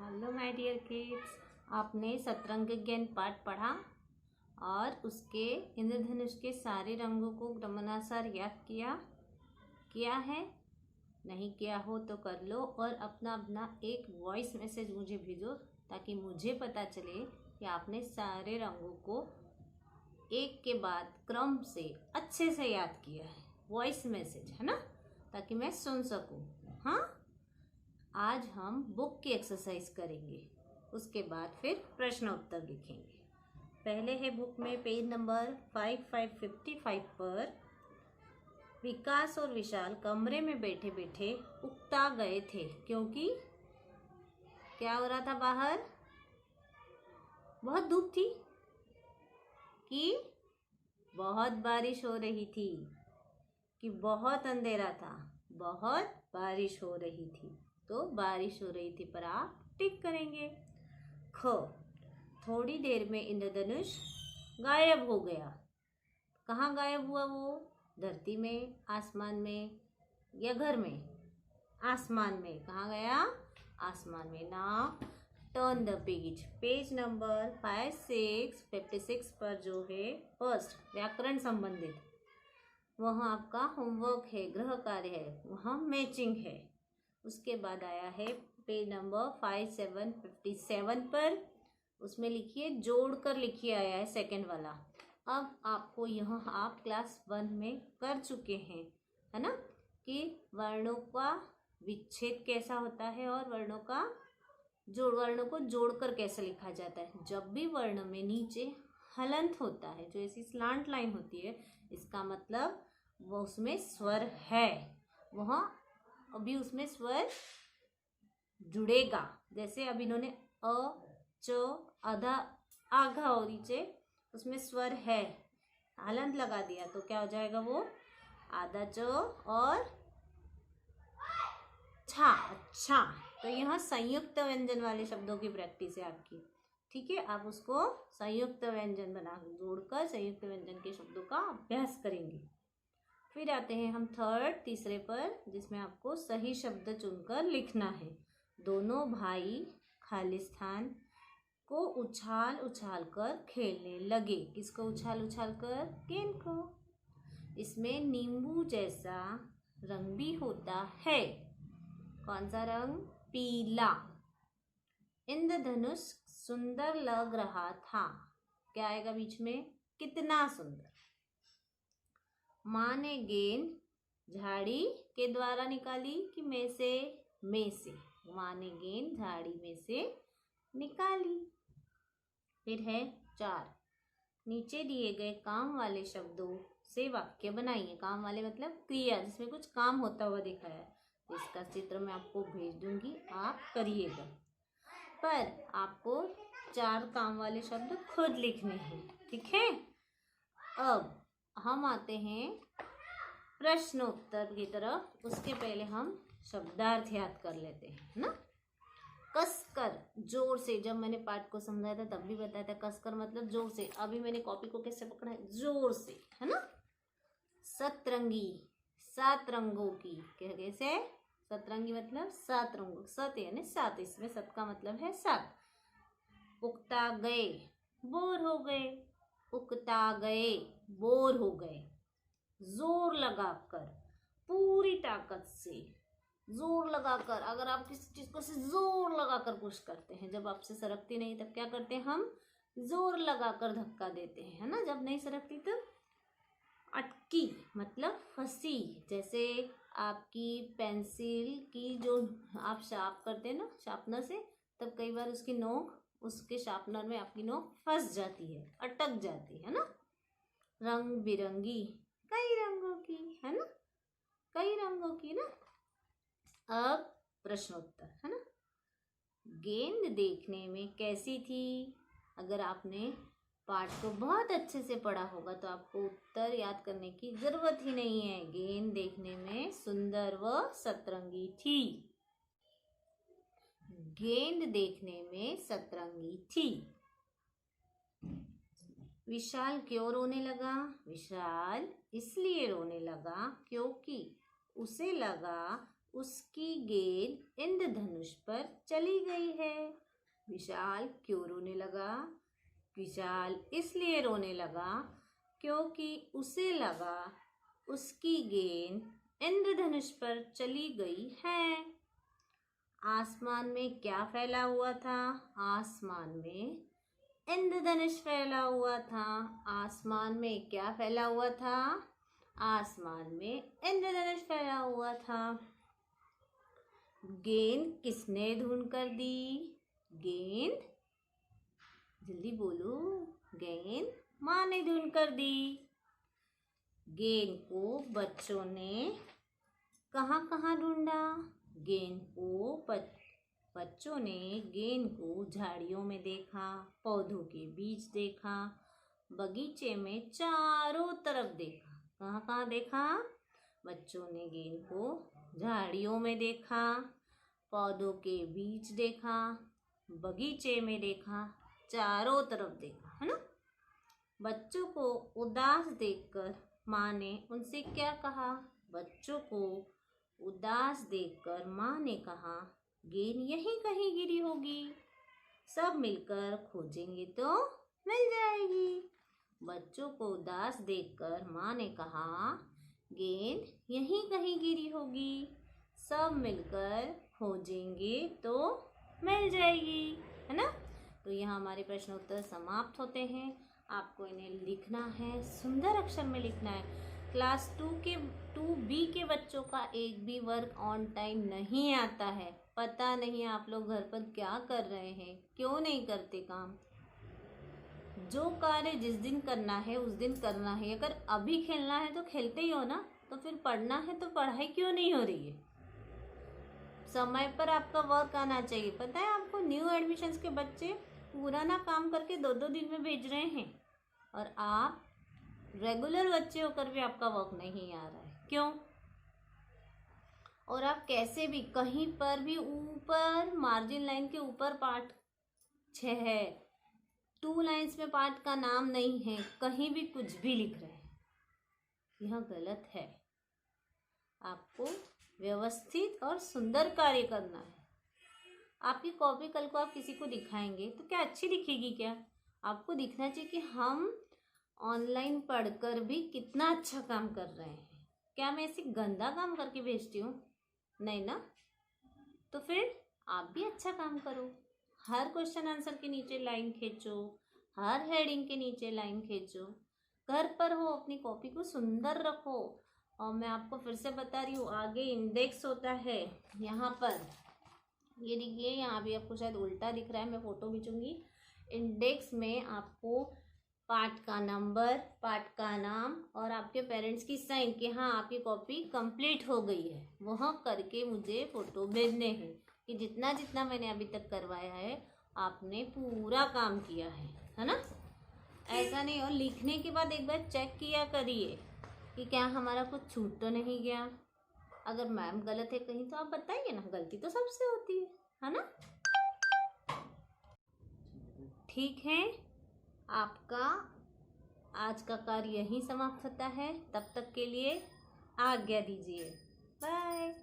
Hello my dear kids, आपने शतरंग ज्ञान पाठ पढ़ा और उसके इंद्रधनुष के सारे रंगों को क्रमानुसार याद किया है। नहीं किया हो तो कर लो और अपना अपना एक वॉइस मैसेज मुझे भेजो ताकि मुझे पता चले कि आपने सारे रंगों को एक के बाद क्रम से अच्छे से याद किया है। वॉइस मैसेज है ना, ताकि मैं सुन सकूं। हाँ, आज हम बुक की एक्सरसाइज करेंगे, उसके बाद फिर प्रश्न उत्तर लिखेंगे। पहले है बुक में पेज नंबर 5555 पर विकास और विशाल कमरे में बैठे बैठे उकता गए थे, क्योंकि क्या हो रहा था बाहर? बहुत धूप थी कि बहुत बारिश हो रही थी, कि बहुत अंधेरा था, बहुत बारिश हो रही थी। तो बारिश हो रही थी पर आप टिक करेंगे। ख, थोड़ी देर में इंद्रधनुष गायब हो गया। कहाँ गायब हुआ वो? धरती में, आसमान में या घर में? आसमान में। कहाँ गया? आसमान में। Now turn the page. Page number 5656 पर जो है फर्स्ट व्याकरण संबंधित, वहाँ आपका होमवर्क है, गृह कार्य है, वहाँ मैचिंग है। उसके बाद आया है पेज नंबर 5757 पर, उसमें लिखिए जोड़कर लिखिए, आया है सेकंड वाला। अब आपको यह आप क्लास 1 में कर चुके हैं, है ना, कि वर्णों का विच्छेद कैसा होता है और वर्णों को जोड़कर कैसे लिखा जाता है। जब भी वर्ण में नीचे हलंत होता है, जो ऐसी स्लांट लाइन होती है, इसका मतलब वो उसमें स्वर है, वहाँ अभी उसमें स्वर जुड़ेगा। जैसे अब इन्होंने अ, च, आधा, आघा और नीचे उसमें स्वर है, हलंत लगा दिया तो क्या हो जाएगा? वो आधा च और छा। अच्छा, तो यहाँ संयुक्त व्यंजन वाले शब्दों की प्रैक्टिस है आपकी। ठीक है, आप उसको संयुक्त व्यंजन बना जोड़कर संयुक्त व्यंजन के शब्दों का अभ्यास करेंगे। फिर आते हैं हम तीसरे पर, जिसमें आपको सही शब्द चुनकर लिखना है। दोनों भाई खालिस्तान को उछाल उछाल कर खेलने लगे। किसको उछाल उछाल कर? गेंद को। इसमें नींबू जैसा रंग भी होता है। कौन सा रंग? पीला। इंद्रधनुष सुंदर लग रहा था। क्या आएगा बीच में? कितना सुंदर। माँ ने गेंद झाड़ी के द्वारा निकाली कि में से? में से। माँ ने गेंद झाड़ी में से निकाली। फिर है 4, नीचे दिए गए काम वाले शब्दों से वाक्य बनाइए। काम वाले मतलब क्रिया, जिसमें कुछ काम होता हुआ दिखाया है। इसका चित्र मैं आपको भेज दूंगी, आप करिएगा, पर आपको 4 काम वाले शब्द खुद लिखने हैं। ठीक है, अब हम आते हैं प्रश्नोत्तर की तरफ। उसके पहले हम शब्दार्थ याद कर लेते हैं, ना। कसकर, जोर से। जब मैंने पाठ को समझाया था तब भी बताया था, कसकर मतलब जोर से। अभी मैंने कॉपी को कैसे पकड़ा है? जोर से, है ना। सतरंगी, 7 रंगों की। कैसे? सतरंगी मतलब 7 रंगों, सत यानी 7, इसमें सत का मतलब है 7। उकता गए, बोर हो गए। उकता गए, बोर हो गए। जोर लगाकर, पूरी ताकत से, जोर लगाकर। अगर आप किसी चीज को से जोर लगाकर पुश करते हैं, जब आपसे सरकती नहीं तब क्या करते हैं? हम जोर लगाकर धक्का देते हैं, है ना। जब नहीं सरकती तब अटकी मतलब फंसी। जैसे आपकी पेंसिल की जो आप शार्प करते हैं ना शार्पनर से, तब कई बार उसकी नोक उसके शार्पनर में आपकी नोक फंस जाती है, अटक जाती है ना। रंग बिरंगी, कई रंगों की, है ना, कई रंगों की ना। अब प्रश्नोत्तर, है ना। गेंद देखने में कैसी थी? अगर आपने पाठ को बहुत अच्छे से पढ़ा होगा तो आपको उत्तर याद करने की जरूरत ही नहीं है। गेंद देखने में सुंदर व सतरंगी थी। गेंद देखने में सतरंगी थी। विशाल क्यों रोने लगा? विशाल इसलिए रोने लगा क्योंकि उसे लगा उसकी गेंद इंद्रधनुष पर चली गई है। विशाल क्यों रोने लगा? विशाल इसलिए रोने लगा क्योंकि उसे लगा उसकी गेंद इंद्रधनुष पर चली गई है। आसमान में क्या फैला हुआ था? आसमान में इंद्रधनुष फैला हुआ था। आसमान में क्या फैला हुआ था? आसमान में इंद्रधनुष फैला हुआ था। गेंद किसने ढूंढ कर दी? गेंद, जल्दी बोलो, गेंद माँ ने ढूंढ कर दी। गेंद को बच्चों ने कहाँ कहाँ ढूंढा? गेंद को बच्चों ने गेंद को झाड़ियों में देखा, पौधों के बीच देखा, बगीचे में चारों तरफ देखा। कहाँ कहाँ देखा? बच्चों ने गेंद को झाड़ियों में देखा, पौधों के बीच देखा, बगीचे में देखा, चारों तरफ देखा, है ना। बच्चों को उदास देखकर माँ ने उनसे क्या कहा? बच्चों को उदास देखकर माँ ने कहा, गेंद यहीं कहीं गिरी होगी, सब मिलकर खोजेंगे तो मिल जाएगी। बच्चों को उदास देखकर माँ ने कहा, गेंद यहीं कहीं गिरी होगी, सब मिलकर खोजेंगे तो मिल जाएगी, है ना। तो यहाँ हमारे प्रश्न उत्तर समाप्त होते हैं। आपको इन्हें लिखना है, सुंदर अक्षर में लिखना है। क्लास 2B के बच्चों का एक भी वर्क ऑन टाइम नहीं आता है। पता नहीं आप लोग घर पर क्या कर रहे हैं, क्यों नहीं करते काम। जो कार्य जिस दिन करना है उस दिन करना है। अगर अभी खेलना है तो खेलते ही हो ना, तो फिर पढ़ना है तो पढ़ाई क्यों नहीं हो रही है। समय पर आपका वर्क आना चाहिए। पता है आपको, न्यू एडमिशन्स के बच्चे पुराना काम करके 2-2 दिन में भेज रहे हैं, और आप रेगुलर बच्चे होकर भी आपका वर्क नहीं आ रहा है। क्यों? और आप कैसे भी कहीं पर भी ऊपर मार्जिन लाइन के ऊपर पार्ट 6 है, 2 लाइन्स में पार्ट का नाम नहीं है, कहीं भी कुछ भी लिख रहे हैं, यह गलत है। आपको व्यवस्थित और सुंदर कार्य करना है। आपकी कॉपी कल को आप किसी को दिखाएंगे तो क्या अच्छी दिखेगी? क्या आपको दिखना चाहिए कि हम ऑनलाइन पढ़कर भी कितना अच्छा काम कर रहे हैं। क्या मैं ऐसे गंदा काम करके भेजती हूँ? नहीं ना। तो फिर आप भी अच्छा काम करो। हर क्वेश्चन आंसर के नीचे लाइन खींचो, हर हेडिंग के नीचे लाइन खींचो। घर पर हो अपनी कॉपी को सुंदर रखो। और मैं आपको फिर से बता रही हूँ, आगे इंडेक्स होता है। यहाँ पर ये देखिए, यहाँ भी आपको शायद उल्टा दिख रहा है, मैं फोटो खींचूंगी। इंडेक्स में आपको पार्ट का नंबर, पार्ट का नाम और आपके पेरेंट्स की साइन कि हाँ आपकी कॉपी कंप्लीट हो गई है, वह करके मुझे फ़ोटो भेजने हैं कि जितना जितना मैंने अभी तक करवाया है आपने पूरा काम किया है ना। ऐसा नहीं, और लिखने के बाद एक बार चेक किया करिए कि क्या हमारा कुछ छूट तो नहीं गया। अगर मैम गलत है कहीं तो आप बताइए ना, गलती तो सबसे होती है ना। ठीक है, आपका आज का कार्य यहीं समाप्त होता है। तब तक के लिए आज्ञा दीजिए। बाय।